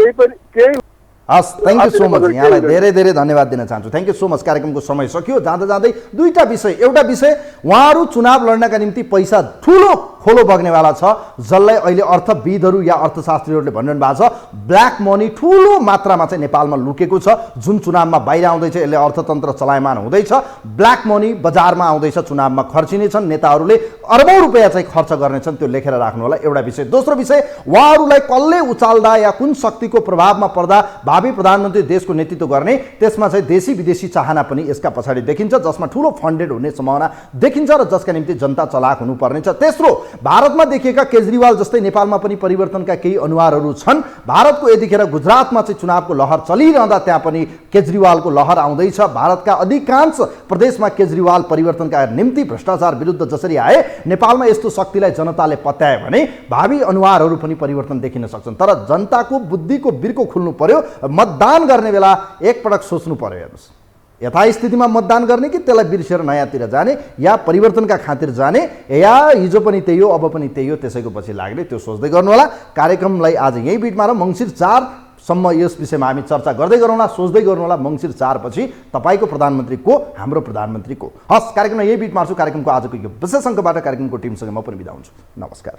[SPEAKER 1] हस्, थ्याङ्क यू सो मच। यहाँलाई धेरै धेरै धन्यवाद दिन चाहन्छु। Thank you so much. कार्यक्रमको समय सकियो। जाँदा जाँदै दुईटा विषय, एउटा विषय उहाँहरू चुनाव लड्नका निम्ति पैसा ठुलो खोलो बग्नेवाला छ, जसलाई अहिले अर्थविदहरू या अर्थशास्त्रीहरूले भनिरहनु भएको छ ब्ल्याक मनी ठुलो मात्रामा चाहिँ नेपालमा लुकेको छ, जुन चुनावमा बाहिर आउँदैछ, यसले अर्थतन्त्र चलायमान हुँदैछ, ब्ल्याक मनी बजारमा आउँदैछ, चुनावमा खर्चिनेछन्, नेताहरूले अरबौँ रुपियाँ चाहिँ खर्च गर्नेछन्, त्यो लेखेर राख्नु होला एउटा विषय। दोस्रो विषय, उहाँहरूलाई कसले उचाल्दा या कुन शक्तिको प्रभावमा पर्दा भावी प्रधानमन्त्री देशको नेतृत्व गर्ने, त्यसमा चाहिँ देशी विदेशी चाहना पनि यसका पछाडि देखिन्छ, जसमा ठुलो फन्डेड हुने सम्भावना देखिन्छ र जसका निम्ति जनता चलाक हुनुपर्नेछ। तेस्रो, भारतमा देखिएका केजरीवाल जस्तै नेपालमा पनि परिवर्तनका केही अनुहारहरू छन्। भारतको यतिखेर गुजरातमा चाहिँ चुनावको लहर चलिरहँदा त्यहाँ पनि केजरीवालको लहर आउँदैछ। भारतका अधिकांश प्रदेशमा केजरीवाल परिवर्तनका निम्ति भ्रष्टाचार विरुद्ध जसरी आए, नेपालमा यस्तो शक्तिलाई जनताले पत्याए भने भावी अनुहारहरू पनि परिवर्तन देखिन सक्छन्। तर जनताको बुद्धिको बिर्को खुल्नु पर्यो, मतदान गर्ने बेला एकपटक सोच्नु पर्यो। हेर्नुहोस्, यथास्थितिमा मतदान गर्ने कि त्यसलाई बिर्सेर नयाँतिर जाने, या परिवर्तनका खातिर जाने, या हिजो पनि त्यही हो अब पनि त्यही हो त्यसैको पछि लाग्ने, त्यो सोच्दै गर्नु होला। कार्यक्रमलाई आज यही बिटमा र मङ्सिर 4 सम्म यस विषयमा हामी चर्चा गर्दै गरौँला, सोच्दै गर्नु होला। मङ्सिर 4 पछि तपाईँको प्रधानमन्त्री को, हाम्रो प्रधानमन्त्री को। हस्, कार्यक्रममा यही बिट मार्छु। कार्यक्रमको आजको यो विशेष अङ्कबाट कार्यक्रमको टिमसँग म पनि बिदा हुन्छु। नमस्कार।